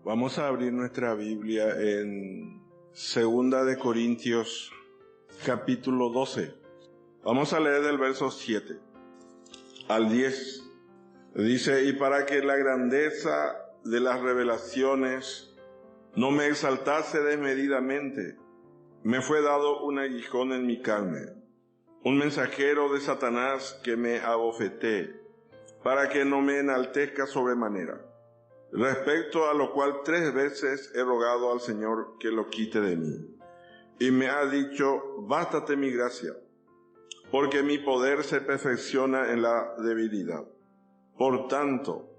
Vamos a abrir nuestra Biblia en 2 Corintios, capítulo 12. Vamos a leer del verso 7 al 10. Dice: y para que la grandeza de las revelaciones no me exaltase desmedidamente, me fue dado un aguijón en mi carne, un mensajero de Satanás que me abofetee, para que no me enaltezca sobremanera. Respecto a lo cual 3 veces he rogado al Señor que lo quite de mí. Y me ha dicho: bástate mi gracia, porque mi poder se perfecciona en la debilidad. Por tanto,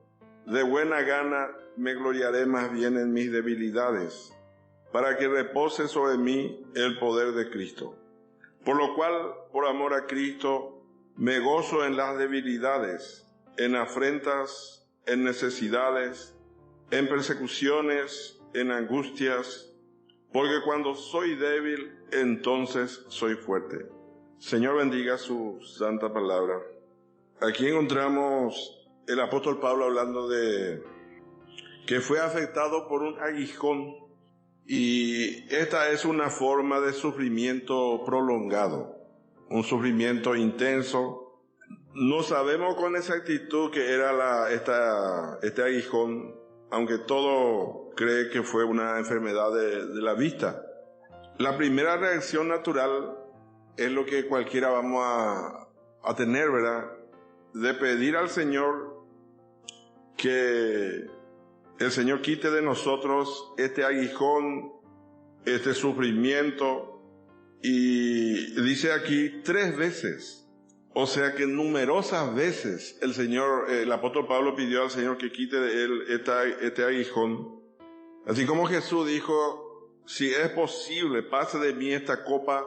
de buena gana me gloriaré más bien en mis debilidades, para que repose sobre mí el poder de Cristo. Por lo cual, por amor a Cristo, me gozo en las debilidades, en afrentas, en necesidades, en persecuciones, en angustias, porque cuando soy débil, entonces soy fuerte. Señor, bendiga su santa palabra. Aquí encontramos el apóstol Pablo hablando de que fue afectado por un aguijón, y esta es una forma de sufrimiento prolongado, un sufrimiento intenso. No sabemos con exactitud qué era este aguijón, aunque todo cree que fue una enfermedad de la vista. La primera reacción natural es lo que cualquiera vamos a tener, ¿verdad? De pedir al Señor que el Señor quite de nosotros este aguijón, este sufrimiento. Y dice aquí 3 veces. O sea que numerosas veces el apóstol Pablo pidió al Señor que quite de él este aguijón. Así como Jesús dijo: si es posible, pase de mí esta copa,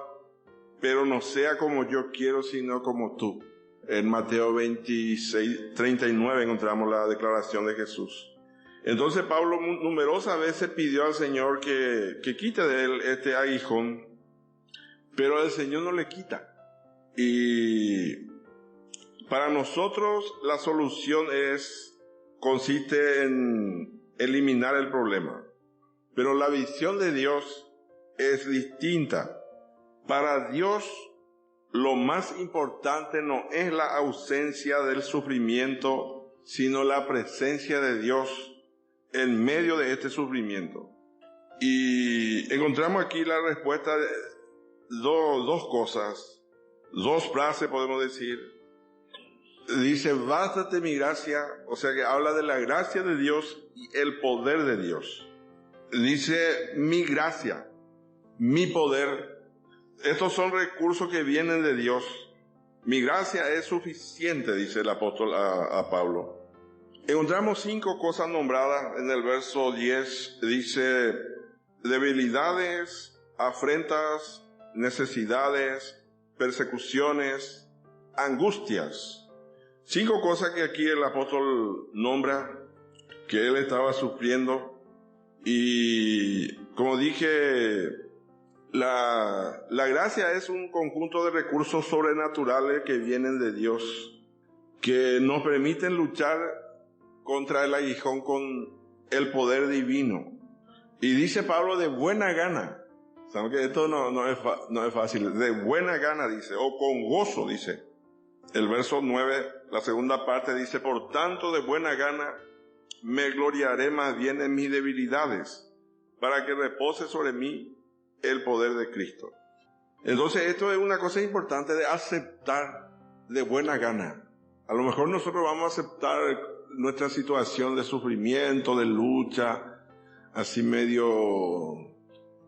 pero no sea como yo quiero, sino como tú. En Mateo 26:39 encontramos la declaración de Jesús. Entonces Pablo numerosas veces pidió al Señor que quite de él este aguijón, pero el Señor no le quita. Y para nosotros la solución consiste en eliminar el problema. Pero la visión de Dios es distinta. Para Dios, lo más importante no es la ausencia del sufrimiento, sino la presencia de Dios en medio de este sufrimiento. Y encontramos aquí la respuesta de dos cosas, 2 frases podemos decir. Dice: bástate mi gracia, o sea que habla de la gracia de Dios y el poder de Dios. Dice: mi gracia, mi poder. Estos son recursos que vienen de Dios. Mi gracia es suficiente, dice el apóstol a Pablo. Encontramos 5 cosas nombradas en el verso 10. Dice: debilidades, afrentas, necesidades, persecuciones, angustias. 5 cosas que aquí el apóstol nombra que él estaba sufriendo. Y como dije, la gracia es un conjunto de recursos sobrenaturales que vienen de Dios, que nos permiten luchar contra el aguijón con el poder divino. Y dice Pablo: de buena gana. Sabemos que esto no es fácil. De buena gana dice, o con gozo dice. El verso 9, la segunda parte dice: por tanto, de buena gana me gloriaré más bien en mis debilidades, para que repose sobre mí el poder de Cristo. Entonces esto es una cosa importante de aceptar de buena gana. A lo mejor nosotros vamos a aceptar nuestra situación de sufrimiento, de lucha, así medio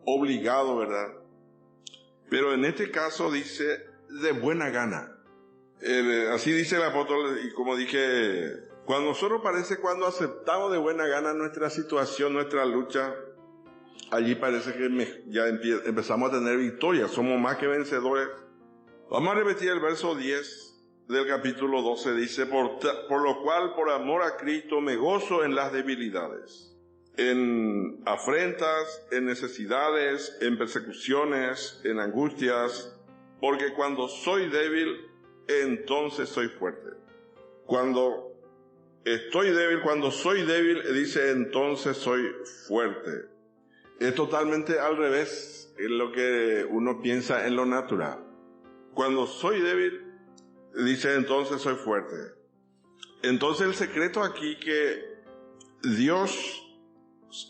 obligado, ¿verdad? Pero en este caso dice de buena gana. Así dice el apóstol, y como dije, cuando aceptamos de buena gana nuestra situación, nuestra lucha, allí parece que ya empezamos a tener victoria, somos más que vencedores. Vamos a repetir el verso 10 del capítulo 12, dice: por lo cual, por amor a Cristo, me gozo en las debilidades, en afrentas, en necesidades, en persecuciones, en angustias, porque cuando soy débil, entonces soy fuerte. Cuando estoy débil, cuando soy débil, dice, entonces soy fuerte. Es totalmente al revés de lo que uno piensa en lo natural. Cuando soy débil, dice, entonces soy fuerte. Entonces el secreto aquí que Dios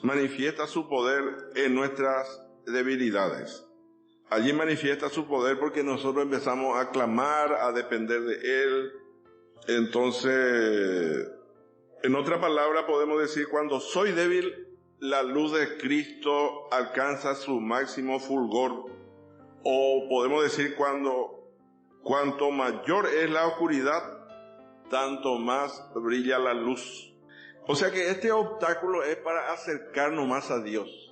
manifiesta su poder en nuestras debilidades. Allí manifiesta su poder porque nosotros empezamos a clamar, a depender de Él. Entonces, en otra palabra podemos decir, cuando soy débil, la luz de Cristo alcanza su máximo fulgor. O podemos decir, cuanto mayor es la oscuridad, tanto más brilla la luz. O sea que este obstáculo es para acercarnos más a Dios.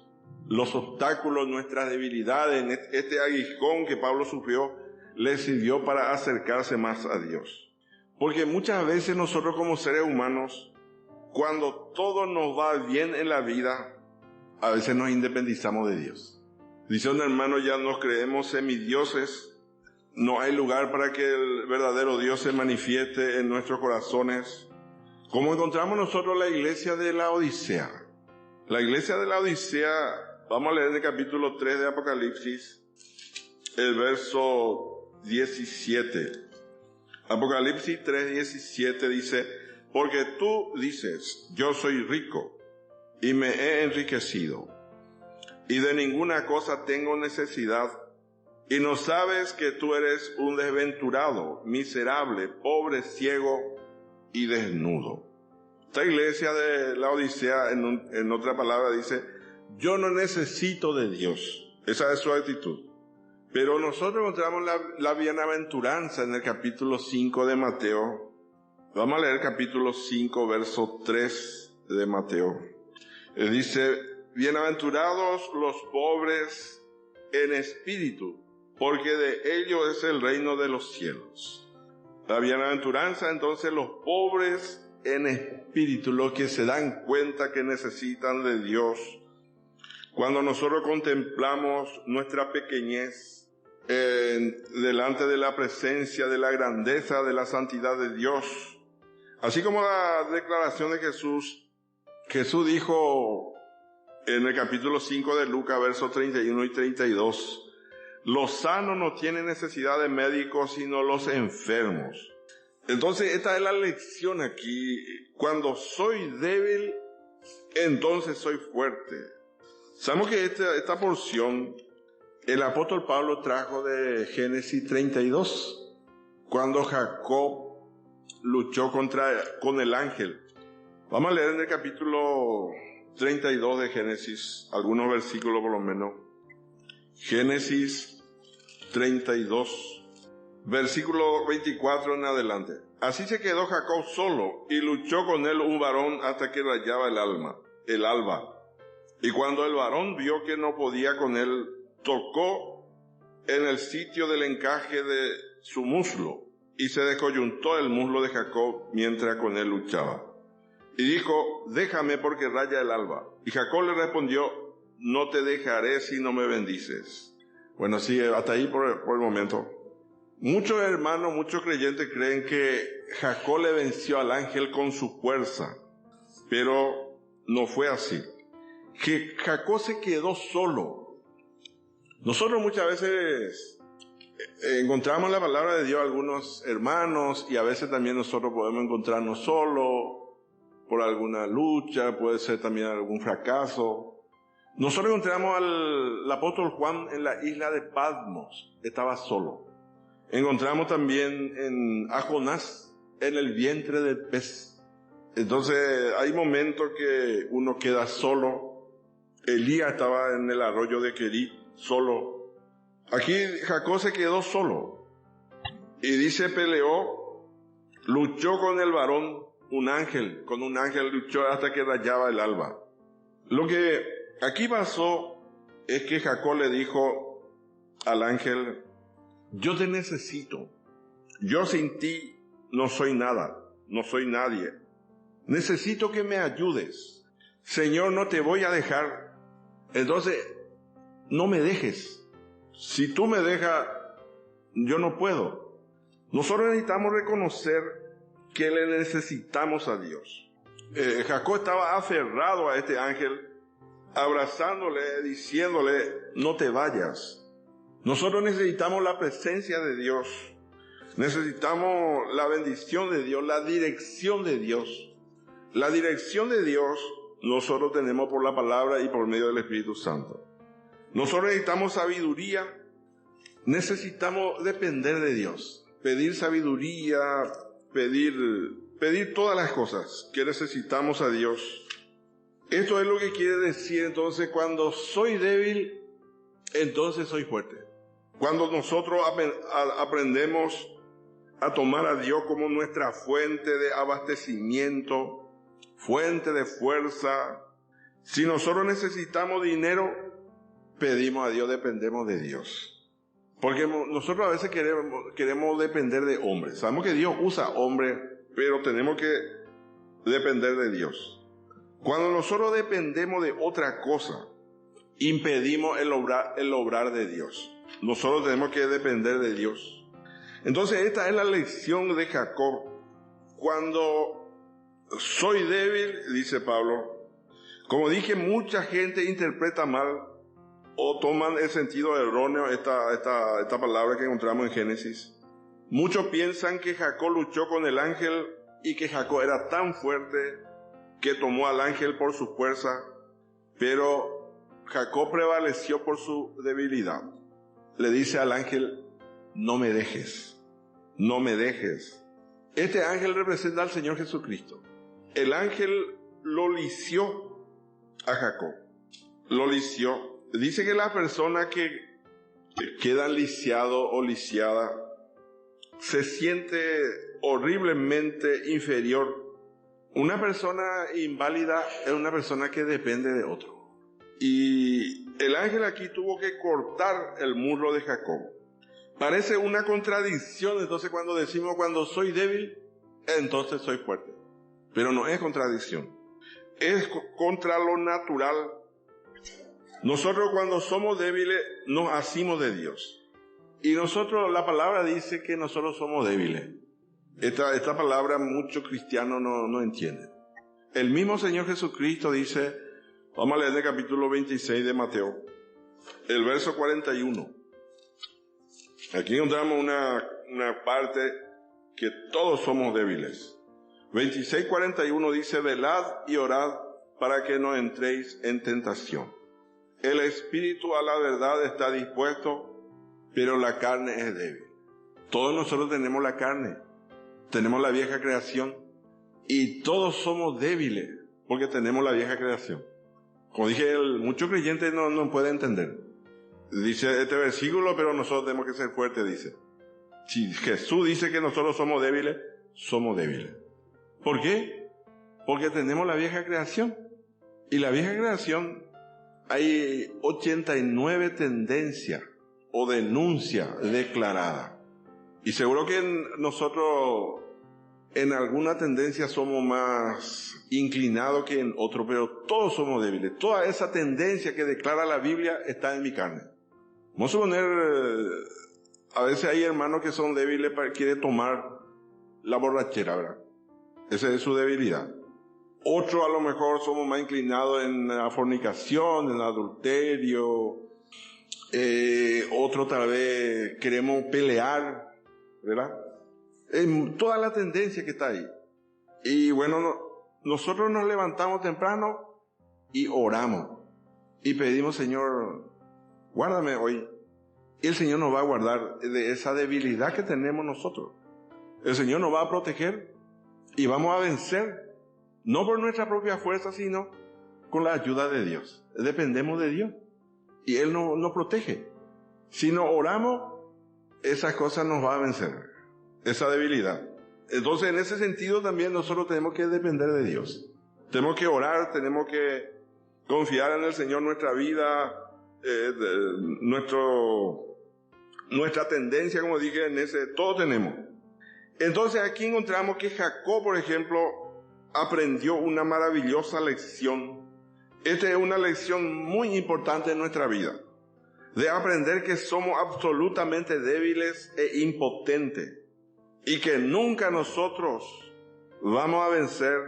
Los obstáculos, nuestras debilidades, este aguijón que Pablo sufrió, le sirvió para acercarse más a Dios. Porque muchas veces nosotros como seres humanos, cuando todo nos va bien en la vida, a veces nos independizamos de Dios. Dice un hermano, ya nos creemos semidioses, no hay lugar para que el verdadero Dios se manifieste en nuestros corazones. Como encontramos nosotros la iglesia de la Odisea. La iglesia de la Odisea, vamos a leer en el capítulo 3 de Apocalipsis, el verso 17. Apocalipsis 3:17 dice, porque tú dices, yo soy rico y me he enriquecido, y de ninguna cosa tengo necesidad, y no sabes que tú eres un desventurado, miserable, pobre, ciego y desnudo. Esta iglesia de la Odisea, en otra palabra, dice, yo no necesito de Dios. Esa es su actitud. Pero nosotros encontramos la bienaventuranza en el capítulo 5 de Mateo. Vamos a leer capítulo 5, verso 3 de Mateo. Dice, bienaventurados los pobres en espíritu, porque de ellos es el reino de los cielos. La bienaventuranza, entonces, los pobres en espíritu, los que se dan cuenta que necesitan de Dios. Cuando nosotros contemplamos nuestra pequeñez delante de la presencia, de la grandeza, de la santidad de Dios, así como la declaración de Jesús dijo en el capítulo 5 de Lucas, versos 31 y 32, los sanos no tienen necesidad de médicos, sino los enfermos. Entonces, esta es la lección aquí. Cuando soy débil, entonces soy fuerte. Sabemos que esta porción, el apóstol Pablo trajo de Génesis 32, cuando Jacob luchó con el ángel. Vamos a leer en el capítulo 32 de Génesis, algunos versículos por lo menos. Génesis 32. Versículo 24 en adelante. Así se quedó Jacob solo y luchó con él un varón hasta que rayaba el alba. Y cuando el varón vio que no podía con él, tocó en el sitio del encaje de su muslo y se descoyuntó el muslo de Jacob mientras con él luchaba. Y dijo, déjame porque raya el alba. Y Jacob le respondió, no te dejaré si no me bendices. Bueno, sí, hasta ahí por el momento. Muchos hermanos, muchos creyentes creen que Jacob le venció al ángel con su fuerza, pero no fue así. Que Jacob se quedó solo. Nosotros muchas veces encontramos la palabra de Dios algunos hermanos y a veces también nosotros podemos encontrarnos solos por alguna lucha, puede ser también algún fracaso. Nosotros encontramos al apóstol Juan en la isla de Patmos, estaba solo. Encontramos también a Jonás en el vientre del pez. Entonces hay momentos que uno queda solo. Elías estaba en el arroyo de Querit, solo. Aquí Jacob se quedó solo. Y dice, peleó, luchó con el varón, con un ángel luchó hasta que rayaba el alba. Lo que aquí pasó es que Jacob le dijo al ángel, yo te necesito. Yo sin ti no soy nada, no soy nadie. Necesito que me ayudes. Señor, no te voy a dejar. Entonces, no me dejes. Si tú me dejas, yo no puedo. Nosotros necesitamos reconocer que le necesitamos a Dios. Jacob estaba aferrado a este ángel, abrazándole, diciéndole, no te vayas. Nosotros necesitamos la presencia de Dios, necesitamos la bendición de Dios, la dirección de Dios. La dirección de Dios nosotros tenemos por la palabra y por medio del Espíritu Santo. Nosotros necesitamos sabiduría, necesitamos depender de Dios, pedir sabiduría, pedir todas las cosas que necesitamos a Dios. Esto es lo que quiere decir entonces, cuando soy débil, entonces soy fuerte. Cuando nosotros aprendemos a tomar a Dios como nuestra fuente de abastecimiento, fuente de fuerza. Si nosotros necesitamos dinero, pedimos a Dios, dependemos de Dios. Porque nosotros a veces queremos depender de hombres. Sabemos que Dios usa hombres, pero tenemos que depender de Dios. Cuando nosotros dependemos de otra cosa, impedimos el obrar de Dios. Nosotros tenemos que depender de Dios. Entonces esta es la lección de Jacob. Cuando soy débil, dice Pablo, como dije, mucha gente interpreta mal o toman el sentido erróneo esta palabra que encontramos en Génesis. Muchos piensan que Jacob luchó con el ángel y que Jacob era tan fuerte que tomó al ángel por su fuerza, pero Jacob prevaleció por su debilidad. Le dice al ángel, no me dejes, no me dejes. Este ángel representa al Señor Jesucristo. El ángel lo lició a Jacob, lo lició. Dice que la persona que queda lisiado o lisiada se siente horriblemente inferior. Una persona inválida es una persona que depende de otro. Y el ángel aquí tuvo que cortar el muslo de Jacob. Parece una contradicción, entonces cuando decimos cuando soy débil, entonces soy fuerte. Pero no es contradicción. Es contra lo natural. Nosotros cuando somos débiles nos asimos de Dios. Y nosotros, la palabra dice que nosotros somos débiles. Esta palabra muchos cristianos no entienden. El mismo Señor Jesucristo dice, vamos a leer el capítulo 26 de Mateo, el verso 41. Aquí encontramos una parte que todos somos débiles. 26:41 dice, velad y orad para que no entréis en tentación. El espíritu a la verdad está dispuesto, pero la carne es débil. Todos nosotros tenemos la carne, tenemos la vieja creación, y todos somos débiles porque tenemos la vieja creación. Como dije, muchos creyentes no pueden entender. Dice este versículo, pero nosotros tenemos que ser fuertes, dice. Si Jesús dice que nosotros somos débiles, somos débiles. ¿Por qué? Porque tenemos la vieja creación. Y la vieja creación, hay 89 tendencias o denuncias declaradas. Y seguro que nosotros en alguna tendencia somos más inclinados que en otro, pero todos somos débiles. Toda esa tendencia que declara la Biblia está en mi carne. Vamos a suponer, a veces hay hermanos que son débiles para quieren tomar la borrachera, ¿verdad? Esa es su debilidad. Otros a lo mejor somos más inclinados en la fornicación, en el adulterio. Otros tal vez queremos pelear, ¿verdad? En toda la tendencia que está ahí. Y bueno, nosotros nos levantamos temprano y oramos. Y pedimos, Señor, guárdame hoy. Y el Señor nos va a guardar de esa debilidad que tenemos nosotros. El Señor nos va a proteger y vamos a vencer. No por nuestra propia fuerza, sino con la ayuda de Dios. Dependemos de Dios. Y Él nos protege. Si no oramos, esas cosas nos van a vencer. Esa debilidad. Entonces, en ese sentido también nosotros tenemos que depender de Dios. Tenemos que orar, tenemos que confiar en el Señor nuestra vida, nuestra tendencia, como dije, en ese, todo tenemos. Entonces, aquí encontramos que Jacob, por ejemplo, aprendió una maravillosa lección. Esta es una lección muy importante en nuestra vida. De aprender que somos absolutamente débiles e impotentes. Y que nunca nosotros vamos a vencer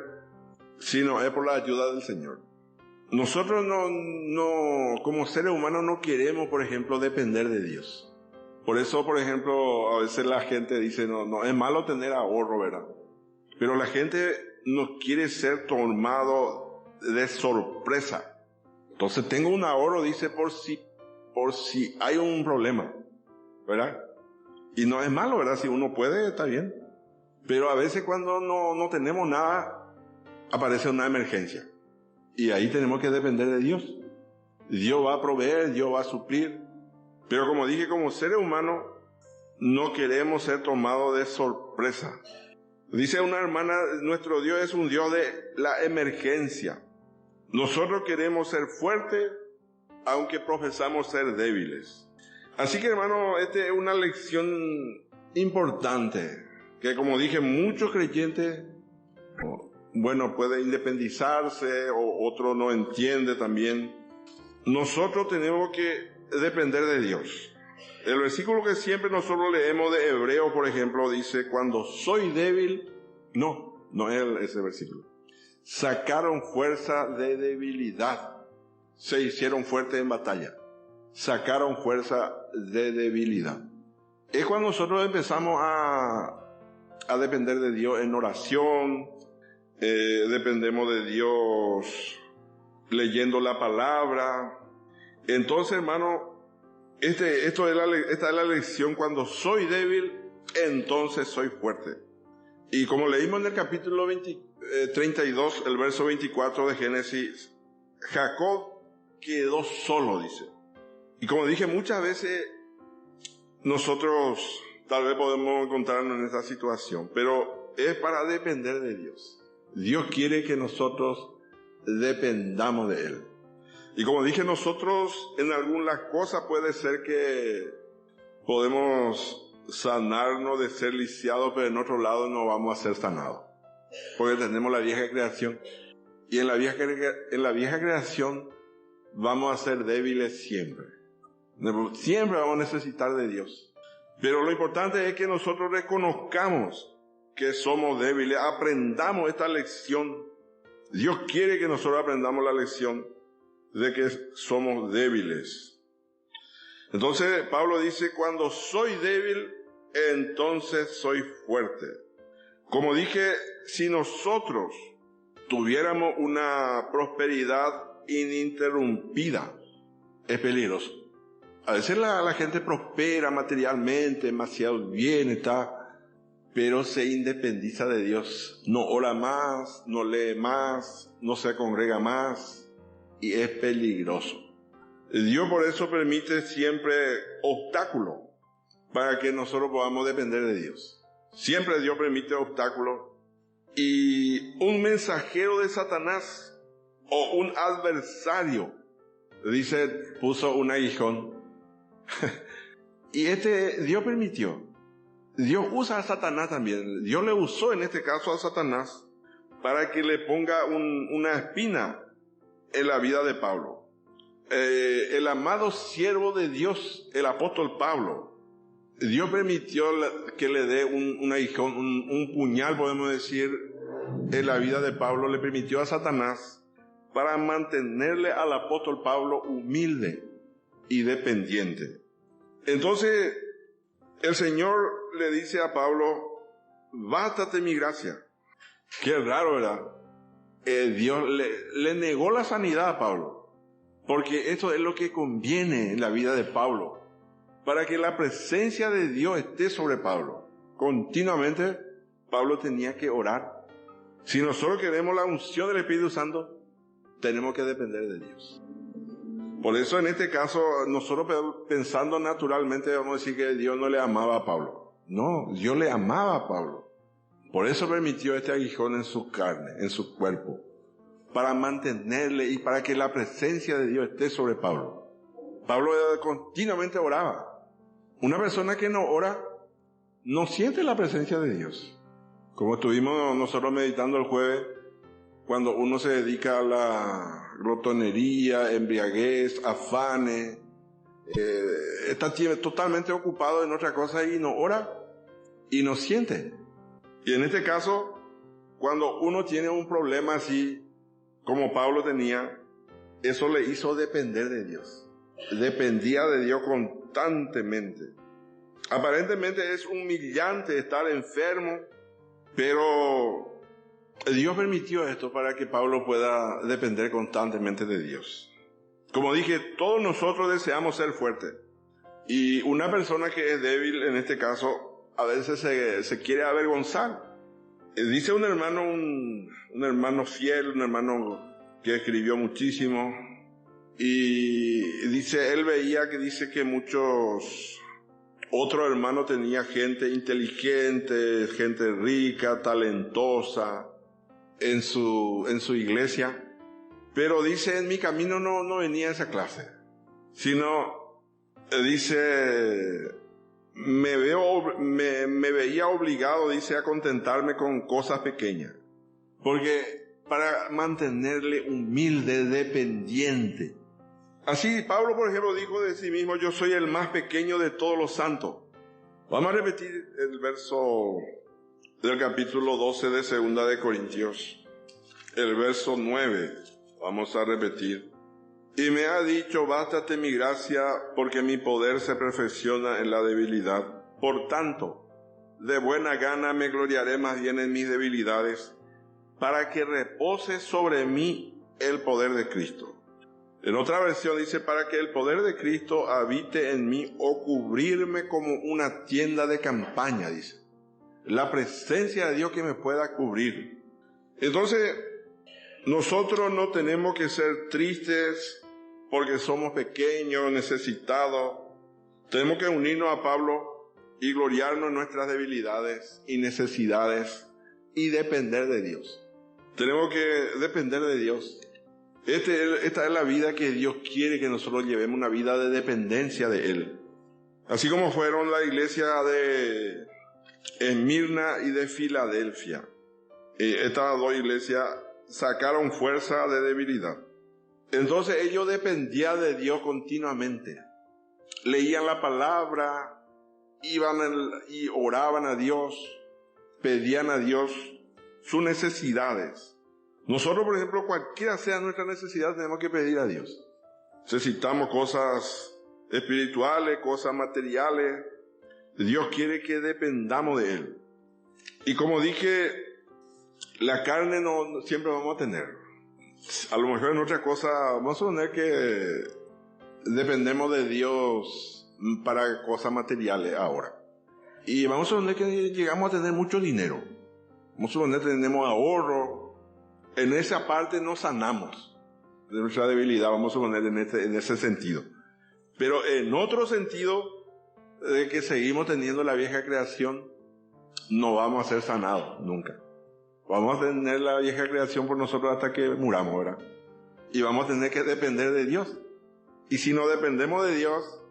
si no es por la ayuda del Señor. Nosotros como seres humanos no queremos, por ejemplo, depender de Dios. Por eso, por ejemplo, a veces la gente dice, no, es malo tener ahorro, ¿verdad? Pero la gente no quiere ser tomado de sorpresa. Entonces tengo un ahorro, dice, por si hay un problema, ¿verdad? Y no es malo, ¿verdad? Si uno puede, está bien. Pero a veces cuando no tenemos nada, aparece una emergencia. Y ahí tenemos que depender de Dios. Dios va a proveer, Dios va a suplir. Pero como dije, como seres humanos, no queremos ser tomados de sorpresa. Dice una hermana, nuestro Dios es un Dios de la emergencia. Nosotros queremos ser fuertes, aunque profesamos ser débiles. Así que, hermano, esta es una lección importante, que como dije, muchos creyentes, pueden independizarse, o otro no entiende también. Nosotros tenemos que depender de Dios. El versículo que siempre nosotros leemos de Hebreo, por ejemplo, dice, cuando soy débil, no es ese versículo. Sacaron fuerza de debilidad. Se hicieron fuertes en batalla. Sacaron fuerza de debilidad. Es cuando nosotros empezamos a depender de Dios en oración, dependemos de Dios leyendo la palabra. Entonces, hermano, esta es la lección: cuando soy débil, entonces soy fuerte. Y como leímos en el capítulo 32, el verso 24 de Génesis, Jacob quedó solo, dice. Y como dije, muchas veces nosotros tal vez podemos encontrarnos en esa situación, pero es para depender de Dios. Dios quiere que nosotros dependamos de Él. Y como dije, nosotros en algunas cosas puede ser que podemos sanarnos de ser lisiados, pero en otro lado no vamos a ser sanados, porque tenemos la vieja creación. Y en la vieja creación vamos a ser débiles siempre. Siempre vamos a necesitar de Dios. Pero lo importante es que nosotros reconozcamos que somos débiles, aprendamos esta lección. Dios quiere que nosotros aprendamos la lección de que somos débiles. Entonces Pablo dice, cuando soy débil, entonces soy fuerte. Como dije, si nosotros tuviéramos una prosperidad ininterrumpida, es peligroso. A veces la gente prospera materialmente, demasiado bien está, pero se independiza de Dios. No ora más, no lee más, no se congrega más, y es peligroso. Dios por eso permite siempre obstáculos para que nosotros podamos depender de Dios. Siempre Dios permite obstáculos. Y un mensajero de Satanás o un adversario, dice, puso un aguijón. Y Dios permitió. Dios usa a Satanás también. Dios le usó en este caso a Satanás para que le ponga una espina en la vida de Pablo. El amado siervo de Dios, el apóstol Pablo, Dios permitió que le dé un aguijón, un puñal, podemos decir, en la vida de Pablo. Le permitió a Satanás para mantenerle al apóstol Pablo humilde y dependiente. Entonces el Señor le dice a Pablo, bástate mi gracia. Qué raro, ¿verdad? Dios le negó la sanidad a Pablo, porque esto es lo que conviene en la vida de Pablo, para que la presencia de Dios esté sobre Pablo. Continuamente Pablo tenía que orar. Si nosotros queremos la unción del Espíritu Santo, tenemos que depender de Dios. Por eso en este caso, nosotros pensando naturalmente vamos a decir que Dios no le amaba a Pablo. No, Dios le amaba a Pablo. Por eso permitió este aguijón en su carne, en su cuerpo, para mantenerle y para que la presencia de Dios esté sobre Pablo. Pablo continuamente oraba. Una persona que no ora no siente la presencia de Dios. Como estuvimos nosotros meditando el jueves, cuando uno se dedica a la glotonería, embriaguez, afanes, está totalmente ocupado en otra cosa y no ora y no siente. Y en este caso, cuando uno tiene un problema así, como Pablo tenía, eso le hizo depender de Dios. Dependía de Dios constantemente. Aparentemente es humillante estar enfermo, pero Dios permitió esto para que Pablo pueda depender constantemente de Dios. Como dije, todos nosotros deseamos ser fuertes. Y una persona que es débil, en este caso, a veces se quiere avergonzar. Dice un hermano fiel, un hermano que escribió muchísimo, y dice, él veía que dice que muchos otros hermanos tenían gente inteligente, gente rica, talentosa en su iglesia, pero dice, en mi camino no venía esa clase, sino dice, me veía obligado, dice, a contentarme con cosas pequeñas, porque para mantenerle humilde, dependiente. Así Pablo, por ejemplo, dijo de sí mismo, yo soy el más pequeño de todos los santos. Vamos a repetir el verso del capítulo 12 de Segunda de Corintios, el verso 9, vamos a repetir. Y me ha dicho, bástate mi gracia, porque mi poder se perfecciona en la debilidad. Por tanto, de buena gana me gloriaré más bien en mis debilidades, para que repose sobre mí el poder de Cristo. En otra versión dice, para que el poder de Cristo habite en mí o cubrirme como una tienda de campaña, dice. La presencia de Dios que me pueda cubrir. Entonces, nosotros no tenemos que ser tristes porque somos pequeños, necesitados. Tenemos que unirnos a Pablo y gloriarnos en nuestras debilidades y necesidades y depender de Dios. Tenemos que depender de Dios. Esta es la vida que Dios quiere que nosotros llevemos, una vida de dependencia de Él. Así como fueron la iglesia de Esmirna y de Filadelfia. Estas dos iglesias sacaron fuerza de debilidad. Entonces ellos dependían de Dios continuamente. Leían la palabra, iban y oraban a Dios, pedían a Dios sus necesidades. Nosotros, por ejemplo, cualquiera sea nuestra necesidad, tenemos que pedir a Dios. Necesitamos cosas espirituales, cosas materiales. Dios quiere que dependamos de Él. Y como dije, la carne no siempre vamos a tener. A lo mejor en otra cosa, vamos a suponer que dependemos de Dios para cosas materiales ahora. Y vamos a suponer que llegamos a tener mucho dinero. Vamos a suponer que tenemos ahorro. En esa parte nos sanamos de nuestra debilidad, vamos a poner en ese sentido. Pero en otro sentido, de que seguimos teniendo la vieja creación, no vamos a ser sanados nunca. Vamos a tener la vieja creación por nosotros hasta que muramos, ¿verdad? Y vamos a tener que depender de Dios. Y si no dependemos de Dios,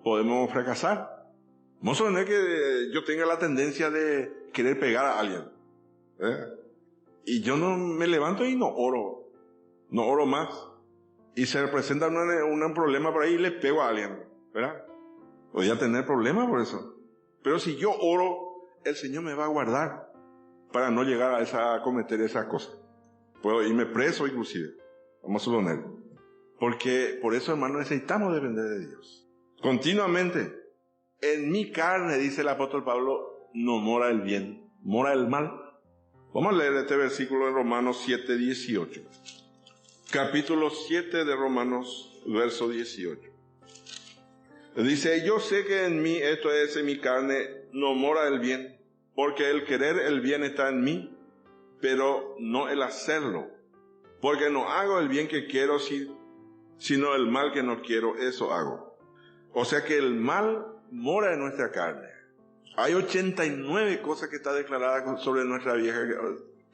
podemos fracasar. Vamos a poner que yo tenga la tendencia de querer pegar a alguien, y yo no me levanto y no oro más. Y se presenta un problema por ahí y le pego a alguien, ¿verdad? Voy a tener problemas por eso. Pero si yo oro, el Señor me va a guardar para no llegar a cometer esas cosas. Puedo irme preso inclusive, vamos a suponer. Porque por eso, hermano, necesitamos depender de Dios. Continuamente, en mi carne, dice el apóstol Pablo, no mora el bien, mora el mal. Vamos a leer este versículo de Romanos 7:18. Capítulo 7 de Romanos, verso 18. Dice, yo sé que en mí, esto es en mi carne, no mora el bien, porque el querer el bien está en mí, pero no el hacerlo. Porque no hago el bien que quiero, sino el mal que no quiero, eso hago. O sea que el mal mora en nuestra carne. Hay 89 cosas que está declarada sobre nuestra vieja,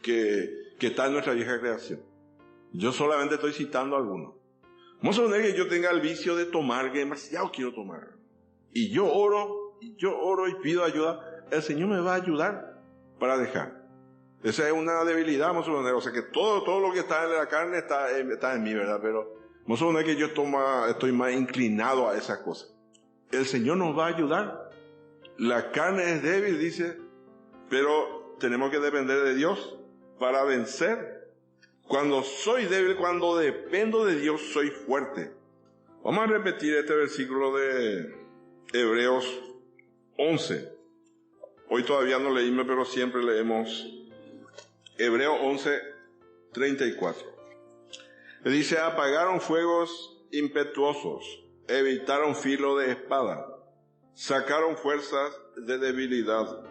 que está en nuestra vieja creación. Yo solamente estoy citando algunos. Vamos a suponer que yo tenga el vicio de tomar, que demasiado quiero tomar. Y yo oro y pido ayuda. El Señor me va a ayudar para dejar. Esa es una debilidad, vamos a suponer. O sea que todo lo que está en la carne está en mí, ¿verdad? Pero vamos a suponer que yo estoy más inclinado a esas cosas. El Señor nos va a ayudar. La carne es débil, dice, pero tenemos que depender de Dios para vencer. Cuando soy débil, cuando dependo de Dios, soy fuerte. Vamos a repetir este versículo de Hebreos 11. Hoy todavía no leímos, pero siempre leemos Hebreos 11, 34. Dice: apagaron fuegos impetuosos, evitaron filo de espada, sacaron fuerzas de debilidad,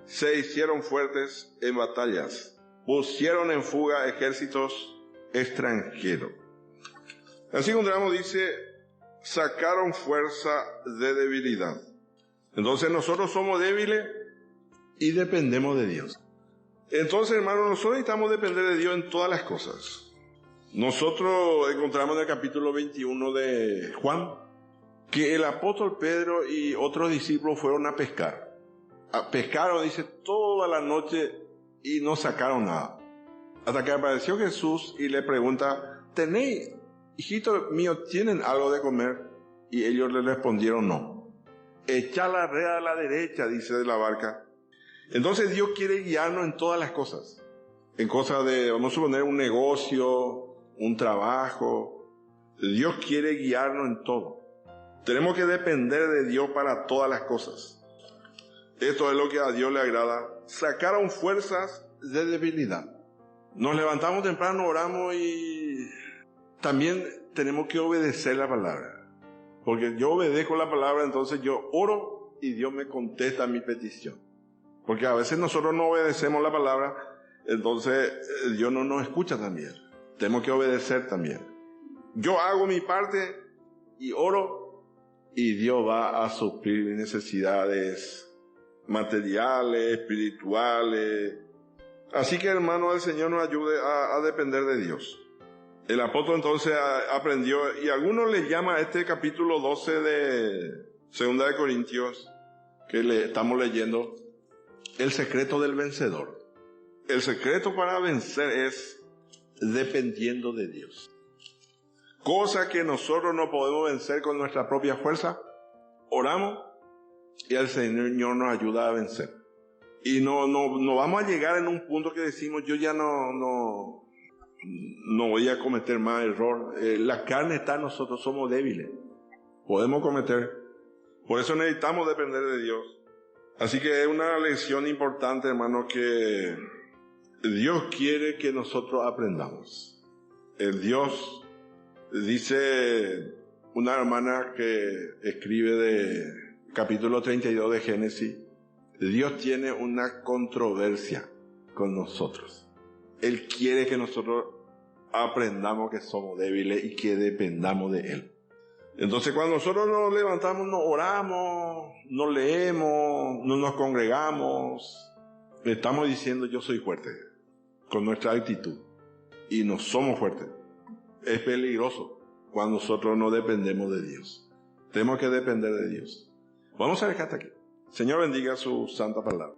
se hicieron fuertes en batallas, pusieron en fuga ejércitos extranjeros. Así encontramos, dice, sacaron fuerza de debilidad. Entonces nosotros somos débiles y dependemos de Dios. Entonces, hermanos, nosotros necesitamos depender de Dios en todas las cosas. Nosotros encontramos en el capítulo 21 de Juan que el apóstol Pedro y otros discípulos fueron a pescar. Pescaron, dice, toda la noche y no sacaron nada. Hasta que apareció Jesús y le pregunta: ¿tenéis, hijitos míos, tienen algo de comer? Y ellos le respondieron: no. Echa la red a la derecha, dice, de la barca. Entonces Dios quiere guiarnos en todas las cosas. En cosas de, vamos a suponer, un negocio, un trabajo. Dios quiere guiarnos en todo. Tenemos que depender de Dios para todas las cosas. Esto es lo que a Dios le agrada. Sacaron fuerzas de debilidad. Nos levantamos temprano, oramos y también tenemos que obedecer la palabra. Porque yo obedezco la palabra, entonces yo oro y Dios me contesta mi petición. Porque a veces nosotros no obedecemos la palabra, entonces Dios no nos escucha también. Tenemos que obedecer también. Yo hago mi parte y oro y Dios va a suplir mis necesidades materiales, espirituales. Así que, hermano, el Señor nos ayude a depender de Dios. El apóstol entonces aprendió, y algunos le llaman a este capítulo 12 de 2 de Corintios, que estamos leyendo, el secreto del vencedor. El secreto para vencer es dependiendo de Dios. Cosa que nosotros no podemos vencer con nuestra propia fuerza, oramos y el Señor nos ayuda a vencer. Y no vamos a llegar en un punto que decimos: yo ya no voy a cometer más error. La carne está en nosotros, somos débiles. Podemos cometer. Por eso necesitamos depender de Dios. Así que es una lección importante, hermano, que Dios quiere que nosotros aprendamos. El Dios, dice una hermana que escribe de capítulo 32 de Génesis, Dios tiene una controversia con nosotros. Él quiere que nosotros aprendamos que somos débiles y que dependamos de Él. Entonces, cuando nosotros nos levantamos, nos oramos, nos leemos, no nos congregamos, le estamos diciendo: yo soy fuerte, con nuestra actitud. Y no somos fuertes. Es peligroso cuando nosotros no dependemos de Dios. Tenemos que depender de Dios. Vamos a dejar hasta aquí. Señor, bendiga su santa palabra.